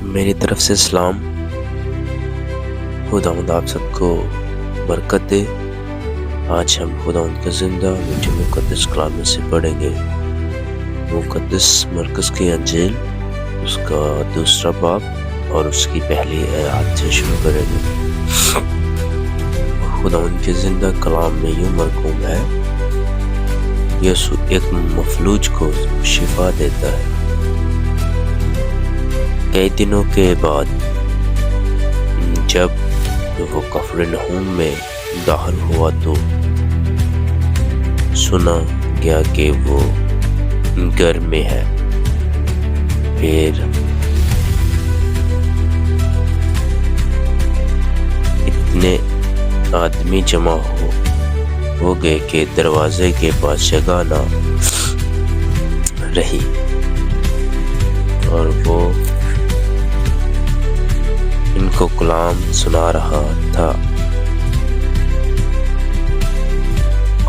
میری طرف سے سلام. خداوند آپ سب کو برکت دے. آج ہم خداوند کا زندہ میٹھے مقدس کلام میں سے پڑھیں گے مقدس مرکز کی انجیل، اس کا 2 باب اور اس کی پہلی آیات سے شروع کریں گے. خداوند کے زندہ کلام میں یوں مرقوم ہے: یسوع ایک مفلوج کو شفا دیتا ہے. کئی دنوں کے بعد جب وہ کفرنہوم میں داخل ہوا تو سنا گیا کہ وہ گھر میں ہے. پھر اتنے آدمی جمع ہو گئے کہ دروازے کے پاس جگہ نہ رہی، اور وہ ان کو کلام سنا رہا تھا.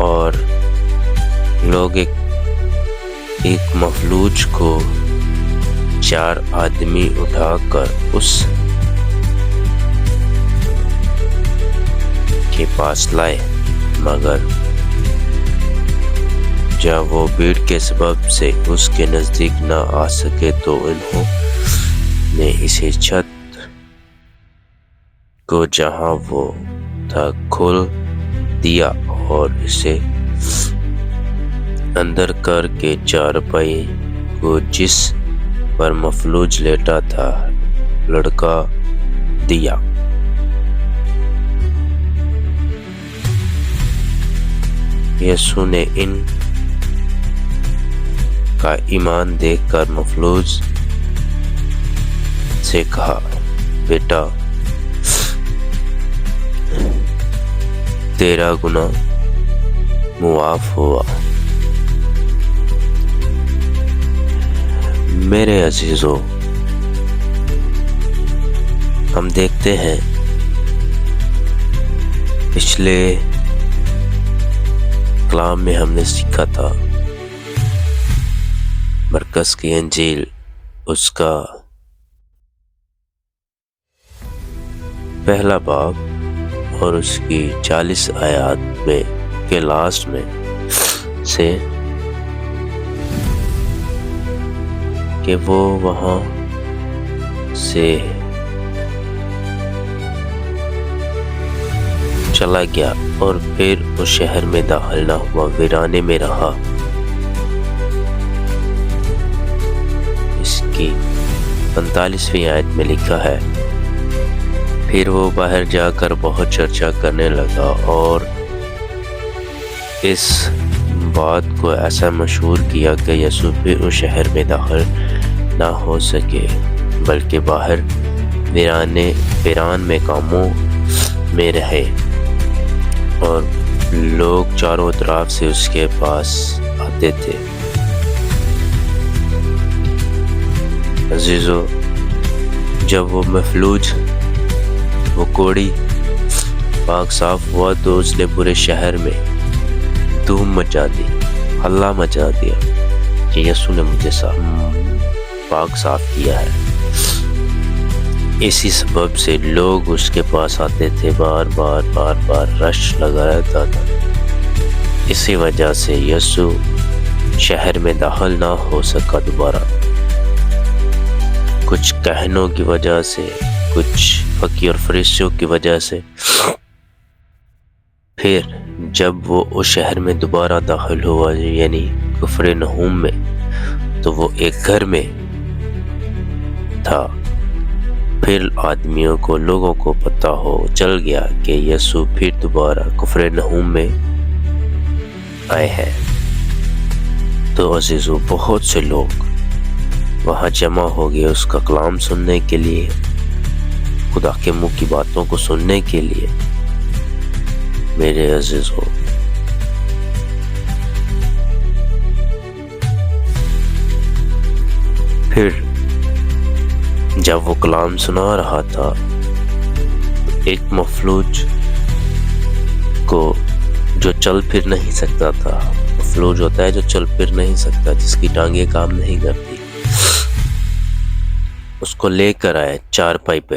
اور لوگ ایک مفلوج کو 4 آدمی اٹھا کر اس کے پاس لائے، مگر جب وہ بھیڑ کے سبب سے اس کے نزدیک نہ آ سکے تو انہوں نے اسے چھت کو جہاں وہ تھا کھول دیا اور اسے اندر کر کے چارپائی کو جس پر مفلوج لیٹا تھا لڑکا دیا. یسوع نے ان کا ایمان دیکھ کر مفلوج سے کہا: بیٹا، تیرا گناہ معاف ہوا. میرے عزیزو، ہم دیکھتے ہیں پچھلے کلام میں ہم نے سیکھا تھا مرکز کی انجیل، اس کا پہلا باب اور اس کی 40 آیات میں کے لاسٹ میں سے کہ وہ وہاں سے چلا گیا اور پھر اس شہر میں داخل نہ ہوا، ویرانے میں رہا. اس کی 45ویں آیت میں لکھا ہے: پھر وہ باہر جا کر بہت چرچا کرنے لگا اور اس بات کو ایسا مشہور کیا کہ یسوع پھر اس شہر میں داخل نہ ہو سکے، بلکہ باہر ویران میں کاموں میں رہے، اور لوگ چاروں طرف سے اس کے پاس آتے تھے. عزیزو، جب وہ مفلوج وہ کوڑی پاک صاف ہوا تو اس نے پورے شہر میں دھوم مچا دی، ہلہ مچا دیا کہ یسوع نے مجھے پاک صاف کیا ہے. اسی سبب سے لوگ اس کے پاس آتے تھے، بار بار رش لگا رہتا تھا. اسی وجہ سے یسوع شہر میں داخل نہ ہو سکا دوبارہ، کچھ کہنوں کی وجہ سے، کچھ فقیر اور فریسیوں کی وجہ سے. پھر جب وہ اس شہر میں دوبارہ داخل ہوا، یعنی کفرنہوم میں، تو وہ ایک گھر میں تھا. پھر آدمیوں کو، لوگوں کو پتہ چل گیا کہ یسوع پھر دوبارہ کفرنہوم میں آئے ہیں. تو عزیزو، بہت سے لوگ وہاں جمع ہو گئے اس کا کلام سننے کے لیے، خدا کے منہ کی باتوں کو سننے کے لیے. میرے عزیزو، پھر جب وہ کلام سنا رہا تھا، ایک مفلوج کو جو چل پھر نہیں سکتا تھا، مفلوج ہوتا ہے جو چل پھر نہیں سکتا، جس کی ٹانگیں کام نہیں کرتی، اس کو لے کر آئے چارپائی پہ.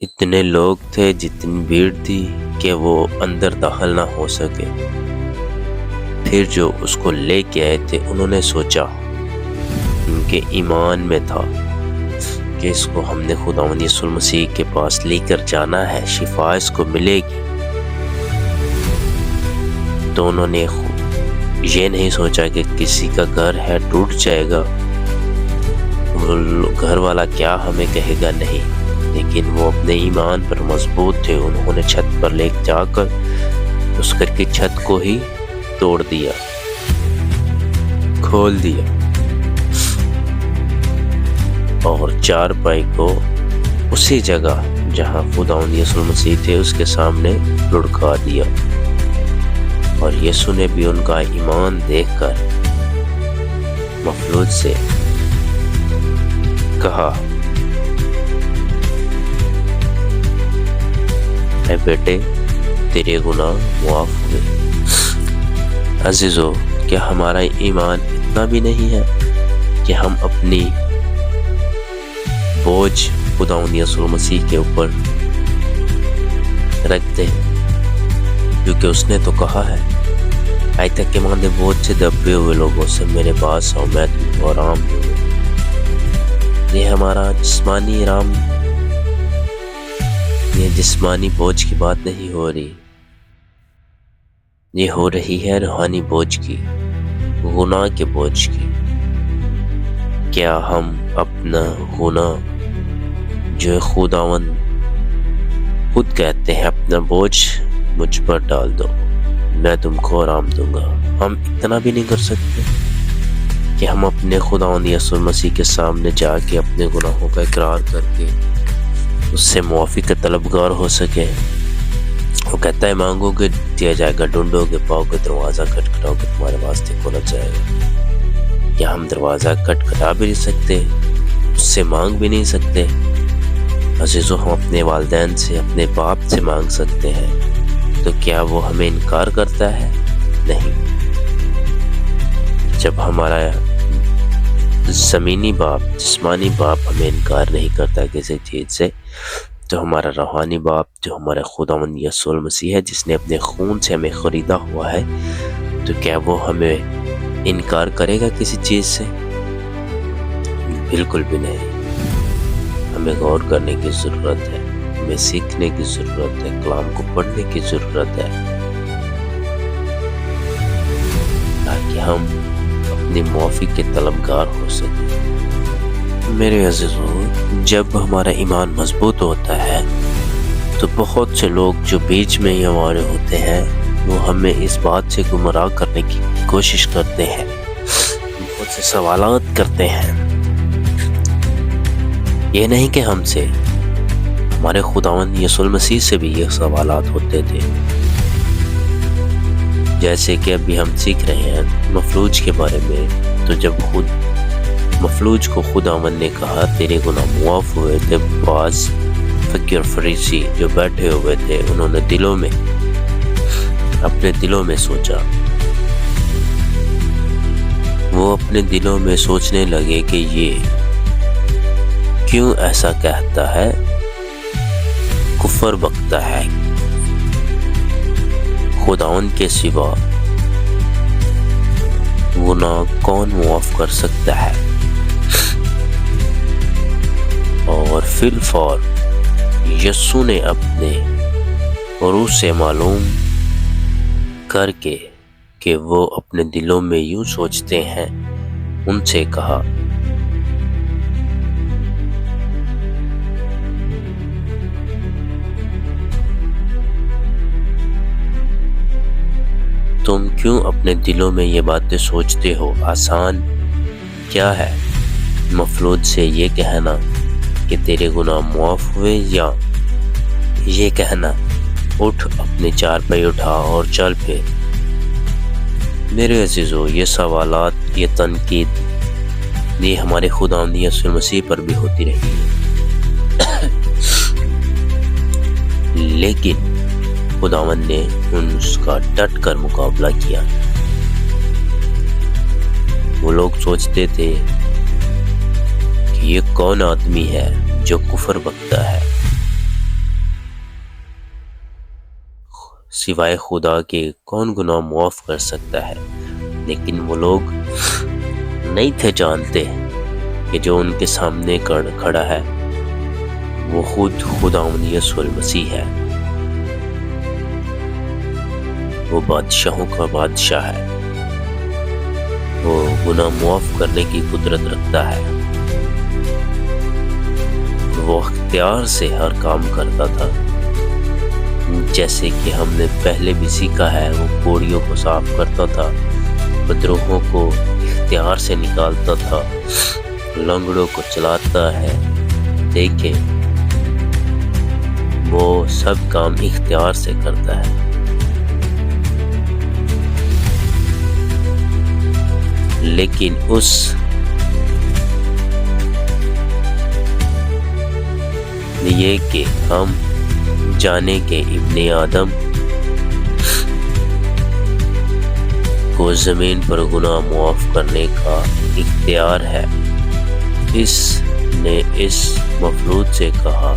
اتنے لوگ تھے، جتنی بھیڑ تھی کہ وہ اندر داخل نہ ہو سکے. پھر جو اس کو لے کے آئے تھے انہوں نے سوچا، ان کے ایمان میں تھا کہ اس کو ہم نے خداوند یسوع مسیح کے پاس لے کر جانا ہے، شفا اس کو ملے گی. تو انہوں نے یہ نہیں سوچا کہ کسی کا گھر ہے ٹوٹ جائے گا، گھر والا کیا ہمیں کہے گا، نہیں. لیکن وہ اپنے ایمان پر مضبوط تھے. انہوں نے چھت پر لے جا کر اس گھر کی چھت کو ہی توڑ دیا، کھول دیا، اور چارپائی کو اسی جگہ جہاں خداوند یسوع مسیح تھے اس کے سامنے لڑکا دیا. اور یسوع نے بھی ان کا ایمان دیکھ کر مفلوج سے کہا، اے بیٹے، تیرے گناہ معاف ہوئے. عزیزو، کیا ہمارا ایمان اتنا بھی نہیں ہے کہ ہم اپنی بوجھ خداوند یسوع مسیح کے اوپر رکھ دیں؟ کیونکہ اس نے تو کہا ہے، آج تک کے ماندے بوجھ سے دبے ہوئے لوگوں سے میرے پاس آؤ، میں تم کو آرام دوں گا. یہ ہمارا جسمانی آرام، یہ جسمانی بوجھ کی بات نہیں ہو رہی، یہ ہو رہی ہے روحانی بوجھ کی، گناہ کے بوجھ کی. کیا ہم اپنا گناہ جو خداوند خود کہتے ہیں اپنا بوجھ مجھ پر ڈال دو، میں تم کو آرام دوں گا، ہم اتنا بھی نہیں کر سکتے کہ ہم اپنے خداوند یسوع مسیح کے سامنے جا کے اپنے گناہوں کا اقرار کر کے اس سے معافی کا طلبگار ہو سکے؟ وہ کہتا ہے مانگو گے دیا جائے گا، ڈھونڈو گے پاؤ گے، دروازہ کھٹکھٹاؤ گے تمہارے واسطے کھولا جائے گا. کیا ہم دروازہ کھٹکھٹا بھی نہیں سکتے؟ اس سے مانگ بھی نہیں سکتے؟ عزیزو، ہم اپنے والدین سے، اپنے باپ سے مانگ سکتے ہیں، تو کیا وہ ہمیں انکار کرتا ہے؟ نہیں. جب ہمارا زمینی باپ، جسمانی باپ ہمیں انکار نہیں کرتا کسی چیز سے، تو ہمارا روحانی باپ جو ہمارا خداوند یسوع مسیح ہے، جس نے اپنے خون سے ہمیں خریدا ہوا ہے، تو کیا وہ ہمیں انکار کرے گا کسی چیز سے؟ بالکل بھی نہیں. ہمیں غور کرنے کی ضرورت ہے، ہمیں سیکھنے کی ضرورت ہے، کلام کو پڑھنے کی ضرورت ہے، تاکہ ہم اپنی معافی کے طلبگار ہو سکیں. میرے عزیزو، جب ہمارا ایمان مضبوط ہوتا ہے تو بہت سے لوگ جو بیچ میں ہی ہمارے ہوتے ہیں وہ ہمیں اس بات سے گمراہ کرنے کی کوشش کرتے ہیں، بہت سے سوالات کرتے ہیں. یہ نہیں کہ ہم سے، ہمارے خداوند یسوع مسیح سے بھی یہ سوالات ہوتے تھے. جیسے کہ ابھی ہم سیکھ رہے ہیں مفلوج کے بارے میں، تو جب خود مفلوج کو خداوند نے کہا تیرے گناہ معاف ہوئے تھے، بعض فقیر فریسی جو بیٹھے ہوئے تھے انہوں نے اپنے دلوں میں سوچا، وہ اپنے دلوں میں سوچنے لگے کہ یہ کیوں ایسا کہتا ہے، کفر بکتا ہے، خداوند کے سوا گناہ کون معاف کر سکتا ہے. اور فی الفور یسوع نے اپنے روح سے معلوم کر کے کہ وہ اپنے دلوں میں یوں سوچتے ہیں، ان سے کہا، تم کیوں اپنے دلوں میں یہ باتیں سوچتے ہو؟ آسان کیا ہے مفلوج سے یہ کہنا کہ تیرے گناہ معاف ہوئے، یا یہ کہنا اٹھ اپنے چارپائی اٹھا اور چل پھر؟ میرے عزیزو، یہ سوالات، یہ تنقید، یہ ہمارے خداوند یسوع مسیح پر بھی ہوتی رہی ہے، لیکن خداوند نے اس کا ڈٹ کر مقابلہ کیا. وہ لوگ سوچتے تھے یہ کون آدمی ہے جو کفر بکتا ہے؟ سوائے خدا کے کون گناہ معاف کر سکتا ہے؟ لیکن وہ لوگ نہیں تھے جانتے کہ جو ان کے سامنے کھڑا ہے وہ خود خداوند یسوع المسیح ہے۔ وہ بادشاہوں کا بادشاہ ہے۔ وہ گناہ معاف کرنے کی قدرت رکھتا ہے۔ وہ اختیار سے ہر کام کرتا تھا، جیسے کہ ہم نے پہلے بھی سیکھا ہے۔ وہ کوڑیوں کو صاف کرتا تھا، بدروہوں کو اختیار سے نکالتا تھا، لنگڑوں کو چلاتا ہے۔ دیکھیں، وہ سب کام اختیار سے کرتا ہے۔ لیکن اس لیے کہ ہم جانے کہ ابن آدم کو زمین پر گناہ معاف کرنے کا اختیار ہے، اس نے اس مفلوج سے کہا،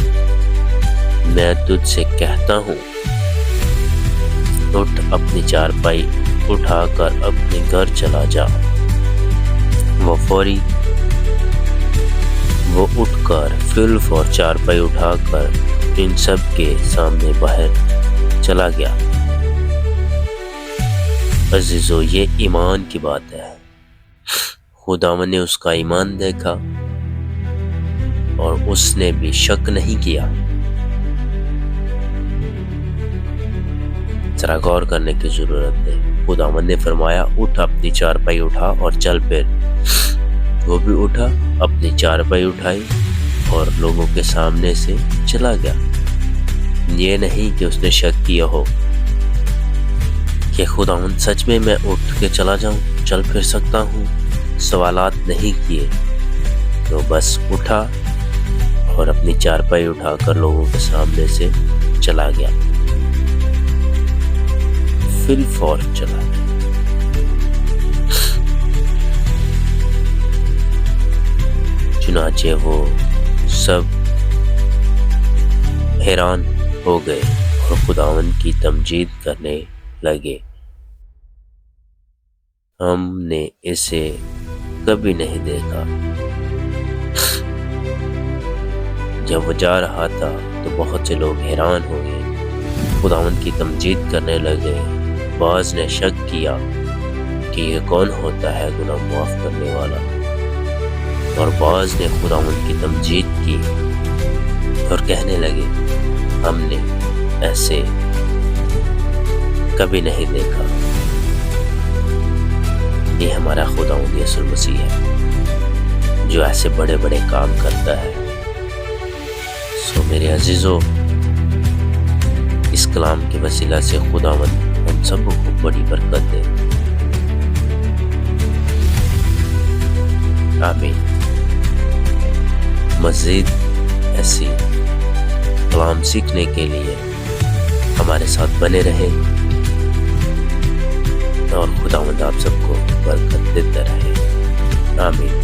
میں تجھ سے کہتا ہوں، اٹھ اپنی چارپائی اٹھا کر اپنے گھر چلا جا۔ وہ اٹھ کر فلف اور چارپائی اٹھا کر ان سب کے سامنے باہر چلا گیا۔ عزیزو، یہ ایمان کی بات ہے۔ خداوند نے اس کا ایمان دیکھا اور اس نے بھی شک نہیں کیا۔ ذرا غور کرنے کی ضرورت ہے۔ خداوند نے فرمایا، اٹھ اپنی چارپائی اٹھا اور چل پھر۔ وہ بھی اٹھا، اپنی چارپائی اٹھائی اور لوگوں کے سامنے سے چلا گیا۔ یہ نہیں کہ اس نے شک کیا ہو کہ خداوند سچ میں اٹھ کے چلا جاؤں، چل پھر سکتا ہوں، سوالات نہیں کیے۔ تو بس اٹھا اور اپنی چارپائی اٹھا کر لوگوں کے سامنے سے چلا گیا، فل فور چلا گیا۔ چنانچہ وہ سب حیران ہو گئے اور خداوند کی تمجید کرنے لگے، ہم نے اسے کبھی نہیں دیکھا۔ جب وہ جا رہا تھا تو بہت سے لوگ حیران ہو گئے، خداوند کی تمجید کرنے لگے۔ بعض نے شک کیا کہ یہ کون ہوتا ہے گناہ معاف کرنے والا، اور بعض نے خداوند کی تمجید کی اور کہنے لگے، ہم نے ایسے کبھی نہیں دیکھا۔ یہ ہمارا خداوند یسوع المسیح ہے جو ایسے بڑے بڑے کام کرتا ہے۔ سو میرے عزیزو، اس کلام کے وسیلہ سے خداوند ہم سب کو بڑی برکت دے۔ آمین۔ مزید ایسی کلام سیکھنے کے لیے ہمارے ساتھ بنے رہے اور خداوند آپ سب کو برکت دیتا رہے۔ آمین۔